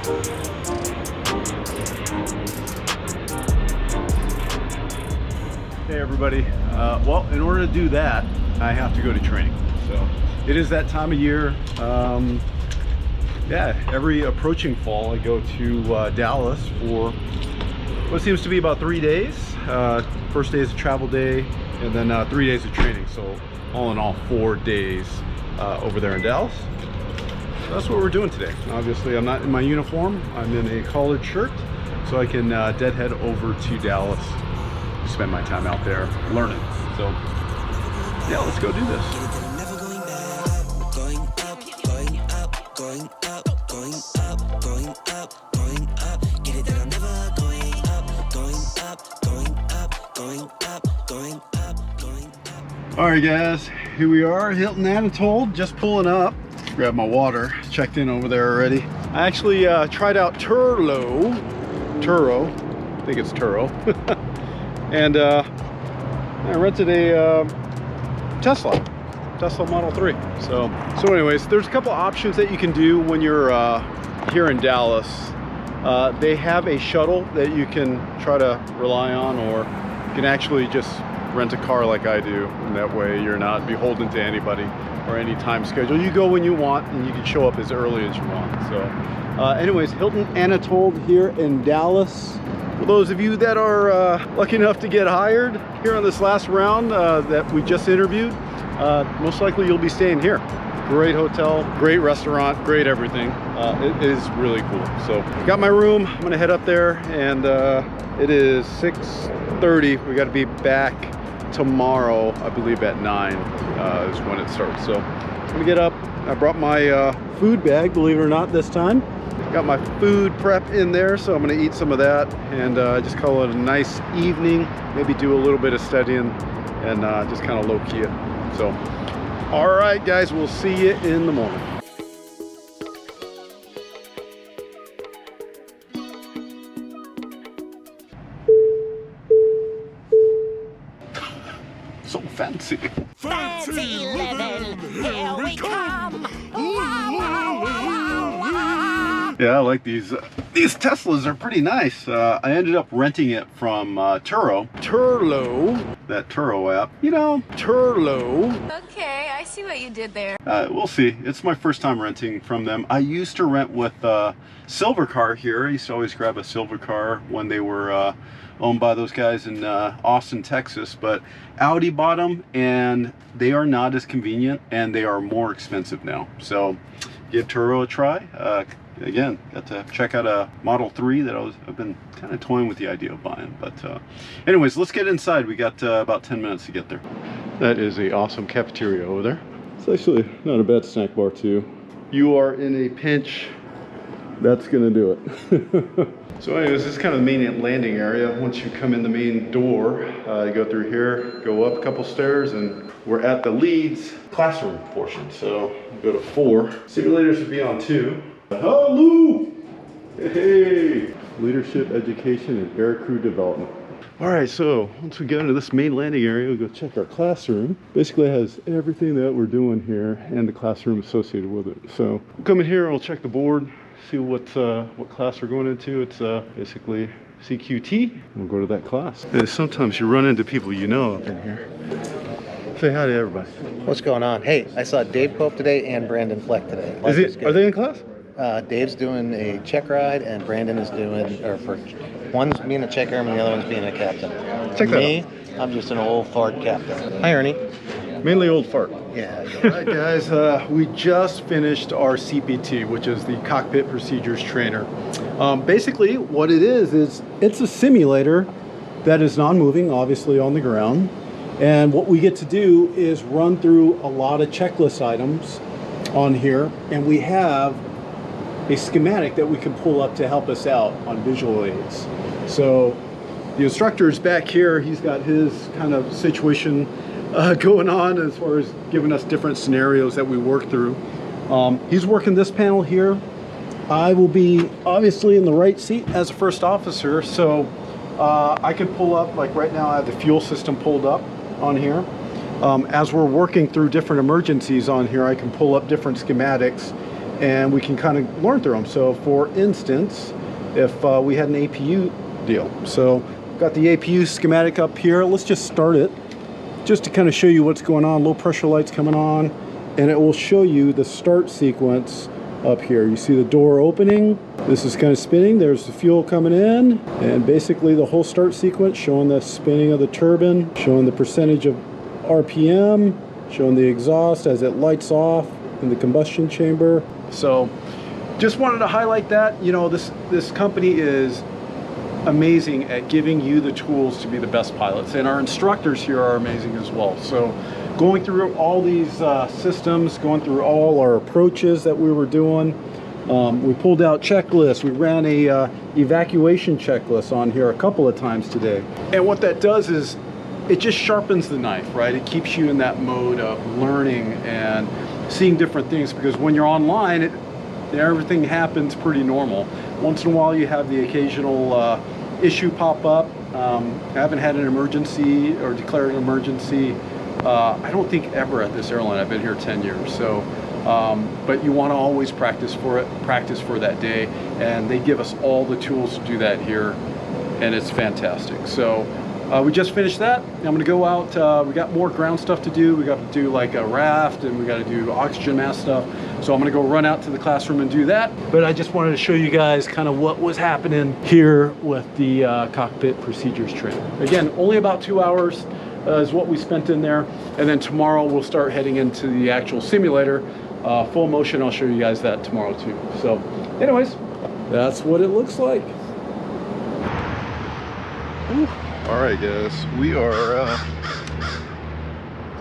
Hey everybody, well, in order to do that I have to go to training. So it is that time of year. Yeah, every approaching fall I go to Dallas for what seems to be about 3 days. First day is a travel day, and then 3 days of training. So all in all 4 days over there in Dallas. So that's what we're doing today. Obviously I'm not in my uniform, I'm in a collared shirt, so I can deadhead over to Dallas, spend my time out there learning. So yeah, let's go do this. All right guys, here we are, Hilton Anatole, just pulling up. Grab my water, checked in over there already. I actually tried out Turo, I think it's Turo. And I rented a Tesla Model 3. So anyways, there's a couple options that you can do when you're here in Dallas. They have a shuttle that you can try to rely on, or you can actually just rent a car like I do, and that way you're not beholden to anybody or any time schedule. You go when you want, and you can show up as early as you want. So anyways, Hilton Anatole here in Dallas. For those of you that are lucky enough to get hired here on this last round that we just interviewed, most likely you'll be staying here. Great hotel, great restaurant, great everything. It is really cool. So got my room, I'm gonna head up there, and it is 6:30. We got to be back tomorrow, I believe at 9 is when it starts. So I'm gonna get up. I brought my food bag, believe it or not, this time. Got my food prep in there, so I'm gonna eat some of that and just call it a nice evening. Maybe do a little bit of studying and just kind of low-key it. So all right guys, we'll see you in the morning. So fancy. Fancy living, here we come. Yeah, I like these. These Teslas are pretty nice. I ended up renting it from Turo, that Turo app. You know, Turo. Okay, I see what you did there. We'll see. It's my first time renting from them. I used to rent with Silver Car here. I used to always grab a Silver Car when they were owned by those guys in Austin, Texas. But Audi bought them, and they are not as convenient, and they are more expensive now. So give Turo a try. Again, got to check out a Model 3 that I've been kind of toying with the idea of buying. But anyways, let's get inside. We got about 10 minutes to get there. That is a awesome cafeteria over there. It's actually not a bad snack bar too. You are in a pinch, that's gonna do it. So anyways, this is kind of the main landing area. Once you come in the main door, you go through here, go up a couple stairs, and we're at the leads classroom portion. So go to 4. Simulators would be on 2. Hello! Hey! Leadership, education, and aircrew development. All right, so once we get into this main landing area, we go check our classroom. Basically it has everything that we're doing here and the classroom associated with it. So we'll come in here and we'll check the board, see what class we're going into. It's basically CQT. We'll go to that class. And sometimes you run into people you know up in here. Say hi to everybody. What's going on? Hey, I saw Dave Pope today and Brandon Fleck today. Are they in class? Dave's doing a check ride, and Brandon is doing, one's being a check airman, and the other one's being a captain. Check that Me, I'm just an old fart captain. Hi, Ernie. Mainly old fart. Yeah. All right, guys, we just finished our CPT, which is the Cockpit Procedures Trainer. Basically, what it is it's a simulator that is non-moving, obviously on the ground. And what we get to do is run through a lot of checklist items on here, and we have a schematic that we can pull up to help us out on visual aids. So the instructor is back here. He's got his kind of situation going on as far as giving us different scenarios that we work through. He's working this panel here. I will be obviously in the right seat as a first officer, so I can pull up, like right now I have the fuel system pulled up on here. As we're working through different emergencies on here, I can pull up different schematics and we can kind of learn through them. So for instance, if we had an APU deal, so got the APU schematic up here. Let's just start it just to kind of show you what's going on. Low pressure lights coming on, and it will show you the start sequence up here. You see the door opening, this is kind of spinning, there's the fuel coming in, and basically the whole start sequence showing the spinning of the turbine, showing the percentage of RPM, showing the exhaust as it lights off in the combustion chamber. So just wanted to highlight that. You know, this company is amazing at giving you the tools to be the best pilots, and our instructors here are amazing as well. So going through all these systems, going through all our approaches that we were doing, we pulled out checklists. We ran a evacuation checklist on here a couple of times today, and what that does is it just sharpens the knife, right? It keeps you in that mode of learning and seeing different things, because when you're online, everything happens pretty normal. Once in a while you have the occasional issue pop up. I haven't had an emergency or declared an emergency, I don't think ever at this airline. I've been here 10 years. So, but you want to always practice for it, practice for that day. And they give us all the tools to do that here, and it's fantastic. So we just finished that. I'm gonna go out, we got more ground stuff to do. We got to do like a raft, and we got to do oxygen mask stuff. So I'm gonna go run out to the classroom and do that. But I just wanted to show you guys kind of what was happening here with the cockpit procedures training. Again, only about 2 hours is what we spent in there. And then tomorrow we'll start heading into the actual simulator, full motion. I'll show you guys that tomorrow too. So anyways, that's what it looks like. Ooh. All right, guys, we are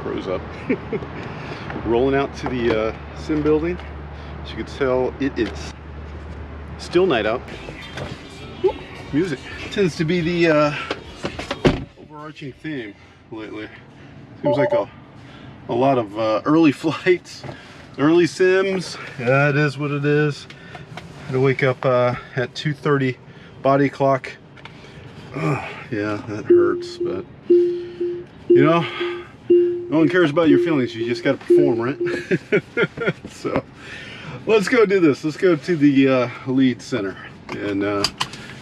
crows up, rolling out to the sim building. As you can tell, it is still night out. Ooh, music tends to be the overarching theme lately. Seems like a lot of early flights, early sims. Yeah, it is what it is. I'm gonna wake up at 2:30 body clock. Oh, yeah, that hurts, but you know, no one cares about your feelings. You just got to perform, right? So let's go do this. Let's go to the lead center and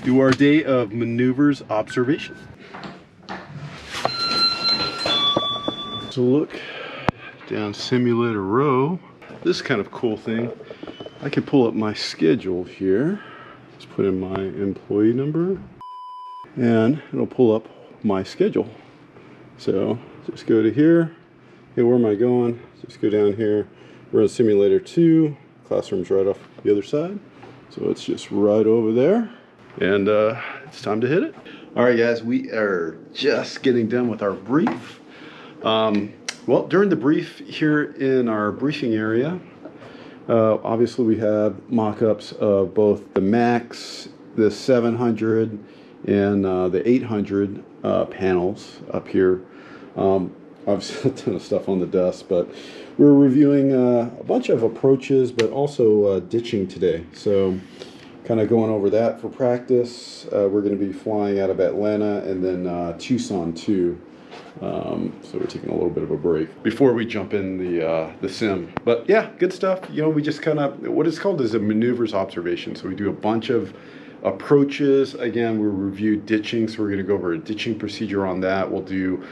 do our day of maneuvers observation. So look down simulator row. This is kind of a cool thing. I can pull up my schedule here. Let's put in my employee number, and it'll pull up my schedule. So just go to here. Okay, where am I going? Just go down here. We're in simulator 2. Classroom's right off the other side. So it's just right over there. And it's time to hit it. All right, guys, we are just getting done with our brief. Well, during the brief here in our briefing area, obviously we have mock-ups of both the Max, the 700, and the 800 panels up here. Obviously a ton of stuff on the desk, but we're reviewing a bunch of approaches, but also ditching today. So kind of going over that for practice. We're going to be flying out of Atlanta and then Tucson too. So we're taking a little bit of a break before we jump in the sim. But yeah, good stuff. You know, we just kind of, what it's called is a maneuvers observation. So we do a bunch of approaches. Again, we review ditching, so we're going to go over a ditching procedure on that. We'll do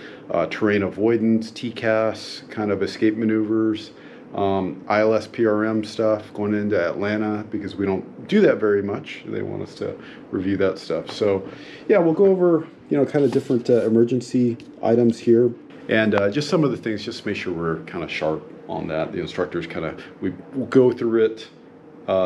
terrain avoidance, TCAS, kind of escape maneuvers, ILS PRM stuff going into Atlanta, because we don't do that very much. They want us to review that stuff. So yeah, we'll go over, you know, kind of different emergency items here, and just some of the things, just to make sure we're kind of sharp on that. The instructors kind of, we'll go through it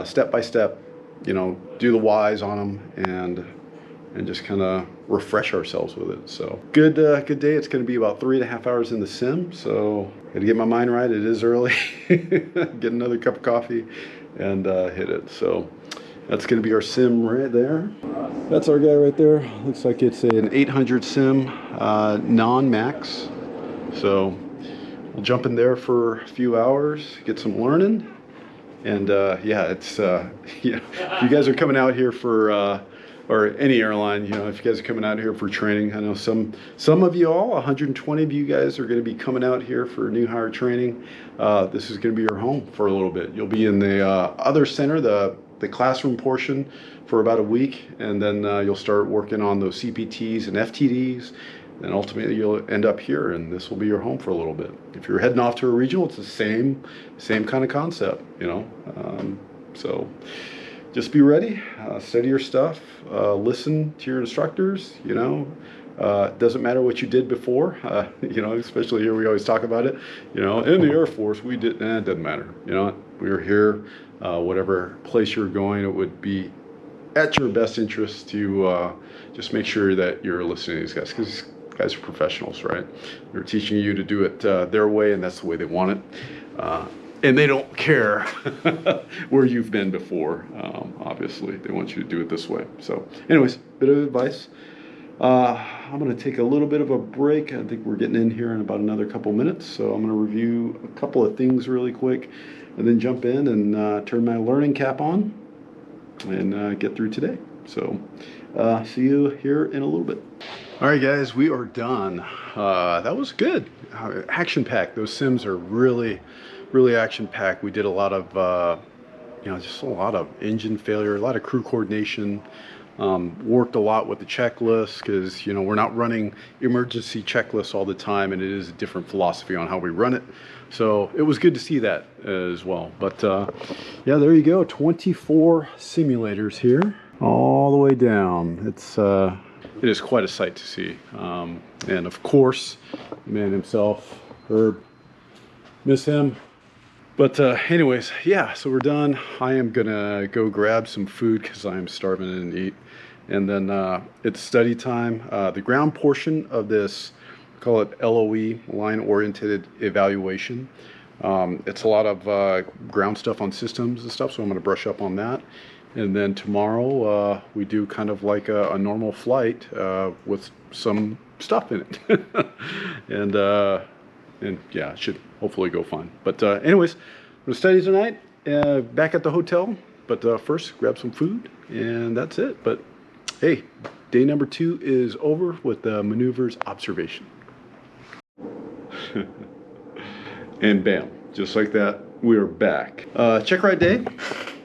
step by step, you know, do the whys on them, and just kind of refresh ourselves with it. So good day. It's going to be about 3.5 hours in the sim, so got to get my mind right. It is early. Get another cup of coffee and hit it. So that's going to be our sim right there. That's our guy right there. Looks like it's an 800 sim, non-max. So we'll jump in there for a few hours, get some learning. And yeah, it's yeah, if you guys are coming out here for or any airline, you know, if you guys are coming out here for training. I know some of you all, 120 of you guys are going to be coming out here for new hire training. This is going to be your home for a little bit. You'll be in the other center, the classroom portion, for about a week, and then you'll start working on those CPTs and FTDs, and ultimately you'll end up here, and this will be your home for a little bit. If you're heading off to a regional, it's the same kind of concept, you know. So just be ready, study your stuff, listen to your instructors, you know. It doesn't matter what you did before, you know, especially here we always talk about it, you know, in the Air Force we did, it doesn't matter, you know, we were here, whatever place you're going, it would be at your best interest to just make sure that you're listening to these guys, because these guys are professionals, right? They're teaching you to do it their way, and that's the way they want it. And they don't care where you've been before, obviously. They want you to do it this way. So anyways, bit of advice. I'm going to take a little bit of a break. I think we're getting in here in about another couple minutes. So I'm going to review a couple of things really quick and then jump in and turn my learning cap on and get through today. So see you here in a little bit. All right, guys, we are done. That was good. Action-packed. Those sims are really action-packed. We did a lot of, you know, just a lot of engine failure, a lot of crew coordination. Worked a lot with the checklist because, you know, we're not running emergency checklists all the time, and it is a different philosophy on how we run it. So it was good to see that as well. But yeah, there you go. 24 simulators here, all the way down. It is quite a sight to see. And of course, the man himself, Herb, miss him. But anyways, yeah, so we're done. I am gonna go grab some food because I'm starving and eat. And then it's study time. The ground portion of this, call it LOE, line oriented evaluation. It's a lot of ground stuff on systems and stuff, so I'm gonna brush up on that. And then tomorrow we do kind of like a normal flight with some stuff in it. And yeah, it should hopefully go fine. But anyways, I'm gonna study tonight, back at the hotel. But first, grab some food, and that's it. But hey, day number 2 is over with the maneuvers observation. And bam, just like that, we are back. Check ride day.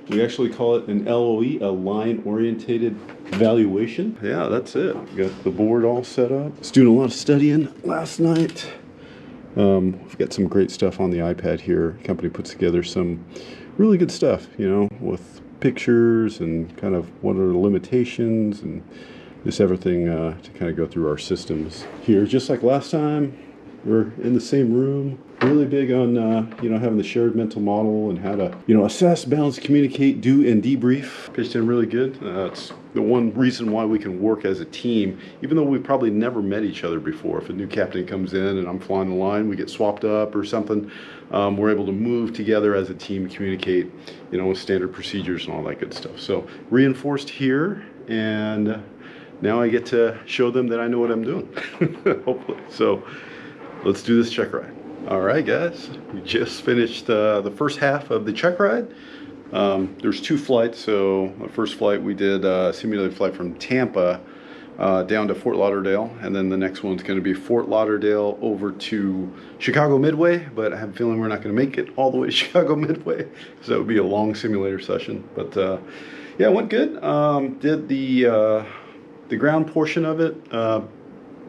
We actually call it an LOE, a line-orientated evaluation. Yeah, that's it. Got the board all set up. Was doing a lot of studying last night. We've got some great stuff on the iPad here. The company puts together some really good stuff, you know, with pictures and kind of what are the limitations and just everything to kind of go through our systems here. Just like last time, we're in the same room. Really big on, you know, having the shared mental model and how to, you know, assess, balance, communicate, do, and debrief. Pitched in really good. It's the one reason why we can work as a team, even though we've probably never met each other before. If a new captain comes in and I'm flying the line, we get swapped up or something, we're able to move together as a team, communicate, you know, with standard procedures and all that good stuff. So reinforced here, and now I get to show them that I know what I'm doing, hopefully. So let's do this check ride. All right, guys, we just finished the first half of the check ride. There's 2 flights. So the first flight we did a simulated flight from Tampa down to Fort Lauderdale, and then the next one's going to be Fort Lauderdale over to Chicago Midway, but I have a feeling we're not going to make it all the way to Chicago Midway, so that would be a long simulator session. But yeah, it went good. Did the ground portion of it,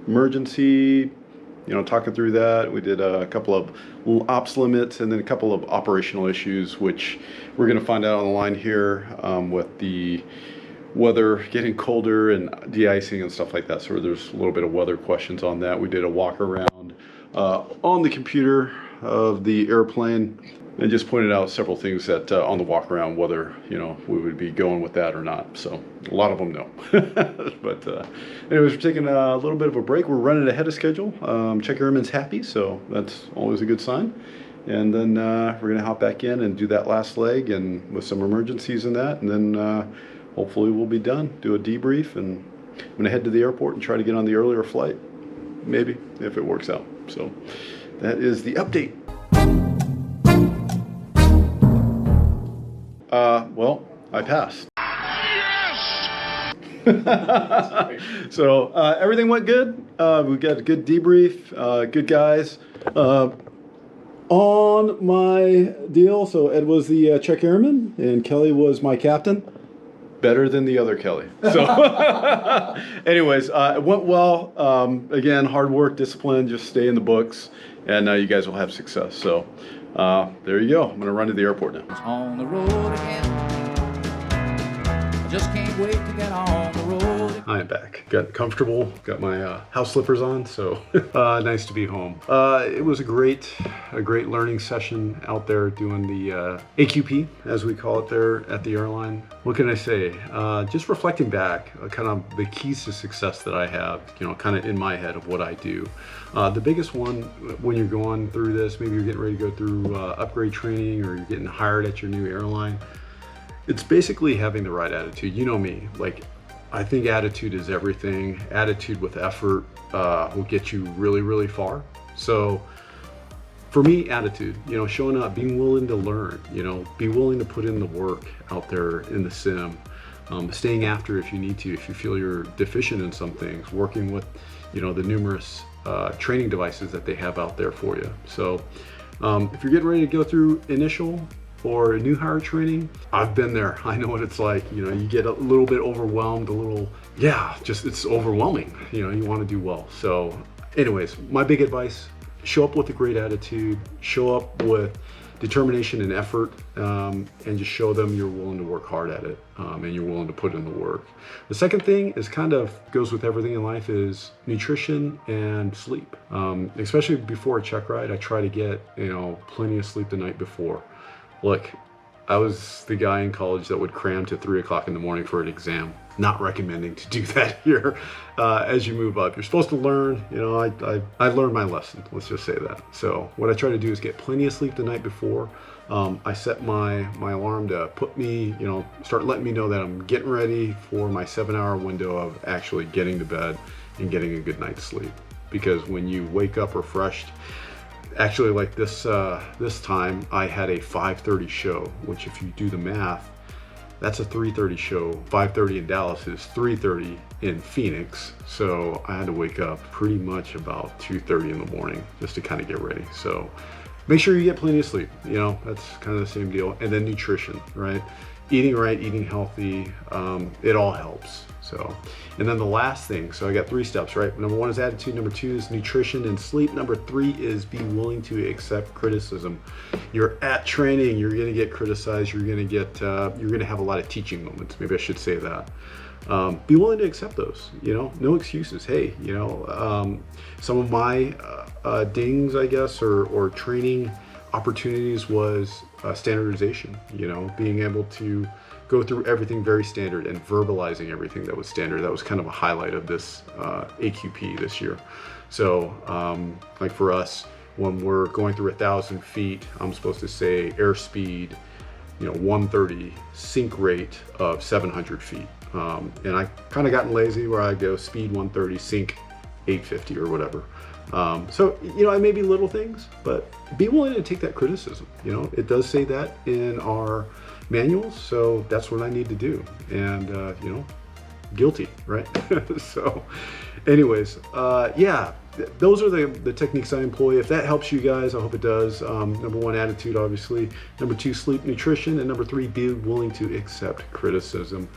emergency, you know, talking through that. We did a couple of ops limits and then a couple of operational issues, which we're going to find out on the line here with the weather getting colder and de-icing and stuff like that. So there's a little bit of weather questions on that. We did a walk around on the computer of the airplane and just pointed out several things that on the walk around, whether, you know, we would be going with that or not. So a lot of them no. But anyways, we're taking a little bit of a break. We're running ahead of schedule. Check airman's happy, so that's always a good sign. And then we're going to hop back in and do that last leg and with some emergencies in that. And then hopefully we'll be done, do a debrief, and I'm going to head to the airport and try to get on the earlier flight, maybe, if it works out. So that is the update. Well, I passed. Yes! So everything went good. We got a good debrief. Good guys. On my deal, so Ed was the check airman and Kelly was my captain. Better than the other Kelly. So anyways, it went well. Again, hard work, discipline, just stay in the books, and you guys will have success. So there you go. I'm gonna run to the airport now. On the road again. Just can't wait to get on the road. I am back. Got comfortable, got my house slippers on, so nice to be home. It was a great learning session out there doing the AQP, as we call it there at the airline. What can I say? Just reflecting back, kind of the keys to success that I have, kind of in my head of what I do. The biggest one when you're going through this, maybe you're getting ready to go through upgrade training or you're getting hired at your new airline, it's basically having the right attitude. You know me, like I think attitude is everything. Attitude with effort will get you really, really far. So for me, attitude, showing up, being willing to learn, be willing to put in the work out there in the sim, staying after if you need to, if you feel you're deficient in some things, working with, the numerous training devices that they have out there for you. So if you're getting ready to go through initial or new hire training, I've been there. I know what it's like. You get a little bit overwhelmed, it's overwhelming. You want to do well. So anyways, my big advice, show up with a great attitude, show up with determination and effort, and just show them you're willing to work hard at it, and you're willing to put in the work. The second thing is kind of goes with everything in life is nutrition and sleep. Especially before a check ride, I try to get, plenty of sleep the night before. Look, I was the guy in college that would cram to 3 o'clock in the morning for an exam. Not recommending to do that here as you move up. You're supposed to learn, I learned my lesson, let's just say that. So what I try to do is get plenty of sleep the night before. I set my alarm to put me, start letting me know that I'm getting ready for my 7-hour window of actually getting to bed and getting a good night's sleep. Because when you wake up refreshed, actually, like this time, I had a 5:30 show, which if you do the math, that's a 3:30 show. 5:30 in Dallas is 3:30 in Phoenix. So I had to wake up pretty much about 2:30 in the morning just to kind of get ready. So make sure you get plenty of sleep. That's kind of the same deal. And then nutrition, right? Eating right, eating healthy, it all helps. So, and then the last thing, so I got 3 steps, right? Number 1 is attitude, number 2 is nutrition and sleep, number 3 is be willing to accept criticism. You're at training, you're gonna get criticized, you're gonna have a lot of teaching moments, maybe I should say that. Be willing to accept those, no excuses. Hey, some of my dings, I guess, or training opportunities was standardization, being able to go through everything very standard and verbalizing everything that was standard. That was kind of a highlight of this AQP this year. So like for us, when we're going through 1,000 feet, I'm supposed to say airspeed, 130, sink rate of 700 feet. And I kind of gotten lazy where I go speed 130, sink 850 or whatever. So, it may be little things, but be willing to take that criticism. It does say that in our manuals, so that's what I need to do. And, guilty, right? So anyways, those are the techniques I employ. If that helps you guys, I hope it does. Number 1, attitude, obviously. Number 2, sleep, nutrition. And number 3, be willing to accept criticism.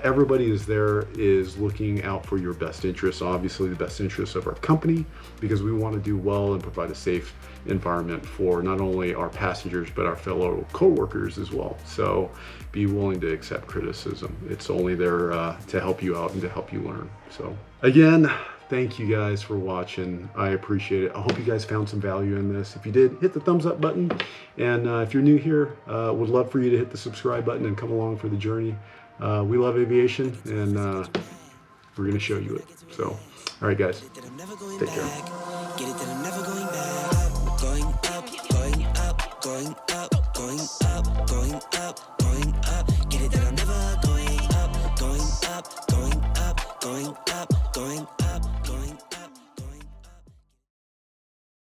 Everybody is looking out for your best interests, obviously the best interests of our company, because we want to do well and provide a safe environment for not only our passengers, but our fellow co-workers as well. So be willing to accept criticism. It's only there to help you out and to help you learn. So again, thank you guys for watching. I appreciate it. I hope you guys found some value in this. If you did, hit the thumbs up button. And if you're new here, would love for you to hit the subscribe button and come along for the journey. We love aviation, and we're going to show you it. So, all right, guys, take care. Get it that I'm never going back. Going up, going up, going up, going up, going up, going up. Get it that I'm never going up, going up, going up, going up, going up.